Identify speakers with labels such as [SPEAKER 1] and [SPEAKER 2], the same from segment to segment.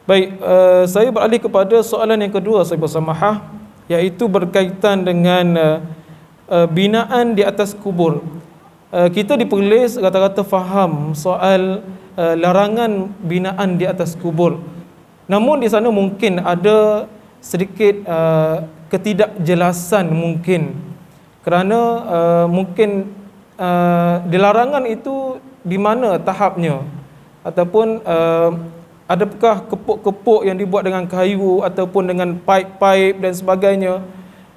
[SPEAKER 1] Baik, saya beralih kepada soalan yang kedua saya bersamahah, iaitu berkaitan dengan binaan di atas kubur. Kita di Perlis rata-rata faham soal larangan binaan di atas kubur. Namun di sana mungkin ada sedikit ketidakjelasan mungkin. Kerana mungkin di larangan itu di mana tahapnya, ataupun adakah kepuk-kepuk yang dibuat dengan kayu ataupun dengan paip-paip dan sebagainya.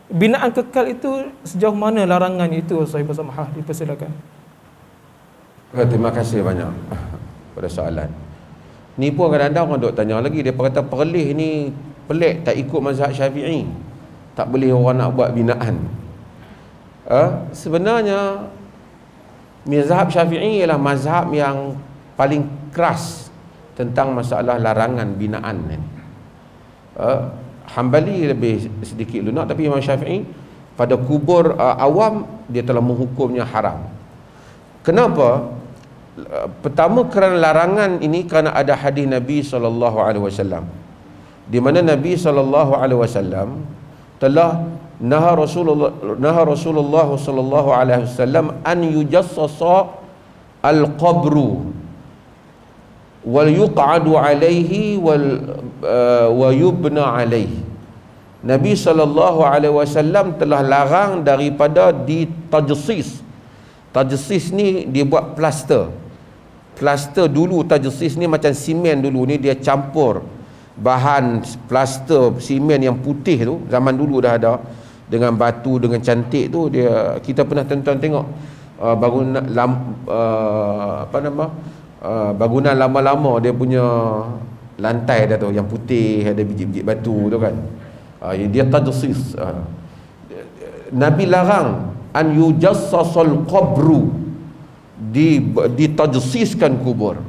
[SPEAKER 1] Binaan kekal itu sejauh mana larangannya itu, saya bersamahah, dipersilakan.
[SPEAKER 2] Terima kasih banyak pada soalan. Ni pun kadang-kadang orang duk tanya lagi, dia kata Perlis ni pelik, tak ikut mazhab Syafi'i, tak boleh orang nak buat binaan. Sebenarnya mazhab Syafi'i ialah mazhab yang paling keras tentang masalah larangan binaan ni. Hambali lebih sedikit lunak, tapi Imam Syafi'i pada kubur awam dia telah menghukumnya haram. Kenapa? Pertama, kerana larangan ini kerana ada hadis Nabi SAW, di mana Nabi SAW telah naha Rasulullah SAW an yujassasa al-qabru wal yuq'adu alaihi wa yubna alaihi. Nabi SAW telah larang daripada ditajsis. Tajsis ni dia buat plaster. Plaster dulu, tajsis ni macam simen dulu ni, dia campur bahan plaster simen yang putih tu, zaman dulu dah ada, dengan batu, dengan cantik tu. Dia, kita pernah tonton tengok bangunan bangunan lama-lama, dia punya lantai dah tu yang putih, ada biji-biji batu tu kan. Dia tajsis. Nabi larang an yujassasal qabru, ditajsiskan kubur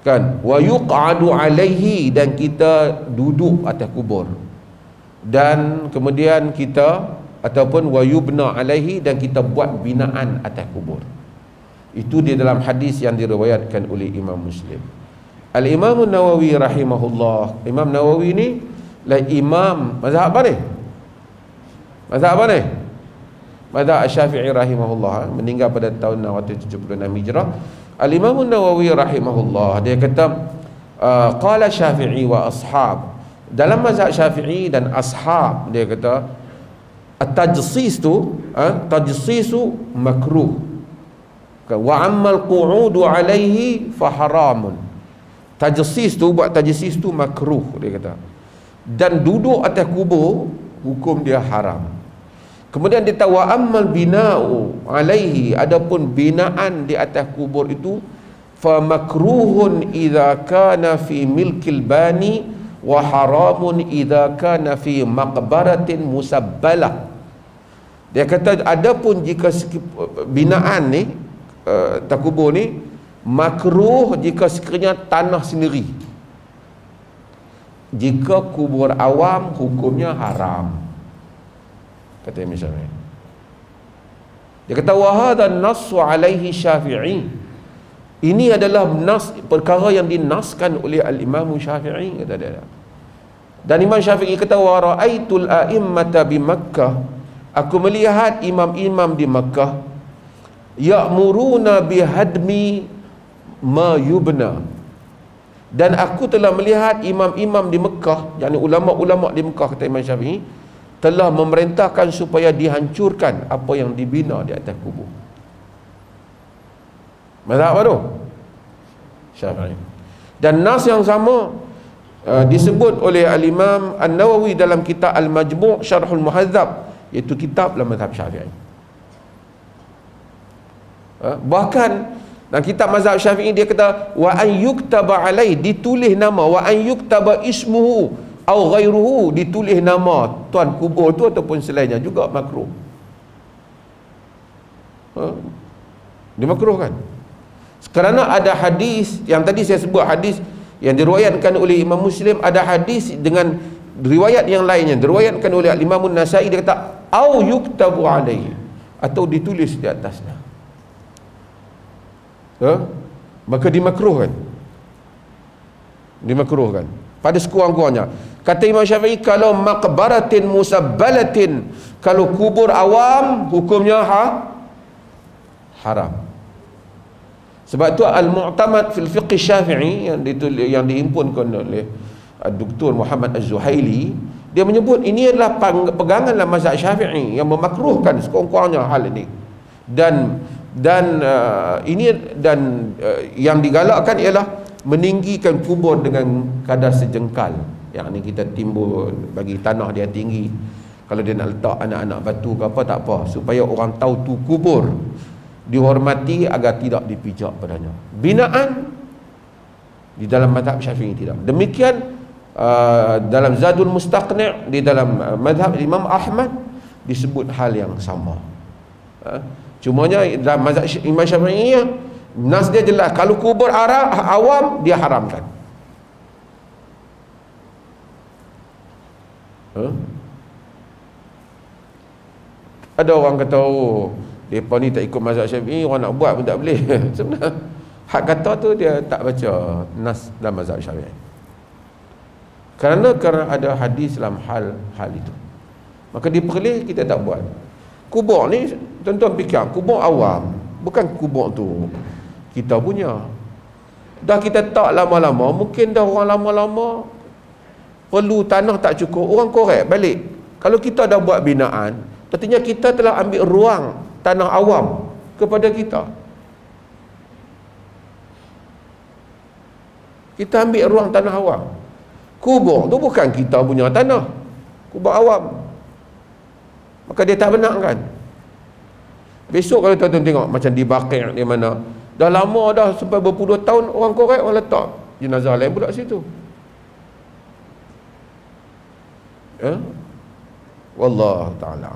[SPEAKER 2] kan, wa yuq'adu alaihi, dan kita duduk atas kubur, dan kemudian kita ataupun wa yubna alaihi, dan kita buat binaan atas kubur. Itu di dalam hadis yang diriwayatkan oleh Imam Muslim. Al-Imam Nawawi rahimahullah, Imam Nawawi ni lah imam mazhab apa ni? Mazhab apa ni? Mazhab Syafi'i rahimahullah, meninggal pada tahun 676 Hijrah. Al-Imam Nawawi rahimahullah, dia kata qala Syafi'i wa ashab, dalam mazhab Syafi'i dan ashab, dia kata at-tajsis tu, tajsisu makruh, wa ammal qu'udu alaihi fa haramun. Tajsis tu, buat tajsis tu makruh, dia kata, dan duduk atas kubur hukum dia haram. Kemudian dia tahu ammal bina'u alaihi, adapun binaan di atas kubur itu fa makruhun idza kana fi milkil bani wa haramun idza kana fi maqbaratin musabbalah. Dia kata adapun jika binaan ni atas kubur ni makruh jika sekiranya tanah sendiri. Jika kubur awam hukumnya haram, kata Imam Syafi'i. Dia kata wa hadha an-nassu alaihi Syafi'i, ini adalah nas, perkara yang dinaskan oleh al-Imam Syafi'i, kata dia. Dan Imam Syafi'i kata wa ra'aitul a'immata bi Makkah, aku melihat imam-imam di Makkah ya'muruna bihadmi ma yubna, dan aku telah melihat imam-imam di Mekah, yakni ulama-ulama di Mekah, kata Imam Syafi'i, telah memerintahkan supaya dihancurkan apa yang dibina di atas kubur. Mazhab apa tu? Syafi'i. Dan nas yang sama disebut oleh al-Imam An-Nawawi dalam kitab Al-Majmu' Syarhul Muhadzab, iaitu kitab dalam mazhab Syafi'i. Bahkan dalam kitab mazhab Syafi'i dia kata wa an yuktaba alai, ditulis nama, wa an yuktaba ismuhu au ghairuhu, ditulis nama tuan kubur tu ataupun selainnya juga makruh. Dia makruh kan? Kerana ada hadis yang tadi saya sebut, hadis yang diriwayatkan oleh Imam Muslim, ada hadis dengan riwayat yang lainnya diriwayatkan oleh Imam An-Nasa'i, dia kata au yuktabu alaihi, atau ditulis di atasnya. Maka dimakruhkan. dimakruhkan pada sekurang-kurangnya. Kata Imam Syafi'i, kalau maqbaratin musabbalatin, kalau kubur awam hukumnya haram. Sebab tu al-mu'tamad fil fiqh Syafi'i yang dihimpunkan oleh Dr. Muhammad Az-Zuhaili, dia menyebut ini adalah pegangan dalam mazhab Syafi'i yang memakruhkan sekurang-kurangnya hal ini. Dan yang digalakkan ialah meninggikan kubur dengan kadar sejengkal. Yang ni kita timbul bagi tanah dia tinggi. Kalau dia nak letak anak-anak batu ke apa, tak apa, supaya orang tahu tu kubur, dihormati agar tidak dipijak padanya. Binaan di dalam mazhab Syafi'i tidak. Demikian dalam Zadul Mustaqni', di dalam mazhab Imam Ahmad disebut hal yang sama. Cumanya dalam mazhab Imam Syafi'i nas dia jelas, kalau kubur awam dia haramkan. Ada orang kata, oh, mereka ni tak ikut mazhab Syafi'i, orang nak buat pun tak boleh. Sebenarnya hak kata tu dia tak baca nas dalam mazhab Syafi'i. Kerana ada hadis dalam hal itu, maka diperleh kita tak buat. Kubur ni tuan-tuan fikir, kubur awam, bukan kubur tu kita punya. Dah kita tak lama-lama, mungkin dah orang lama-lama perlu tanah tak cukup, orang korek balik. Kalau kita dah buat binaan, artinya kita telah ambil ruang tanah awam kepada kita. Kita ambil ruang tanah awam. Kubur tu bukan kita punya tanah, kubur awam. Maka dia tak benarkan. Besok kalau tuan-tuan tengok macam di Baqi' di mana, dah lama dah sampai berpuluh tahun orang korek, orang letak jenazah lain pula situ. Wallahu ta'ala.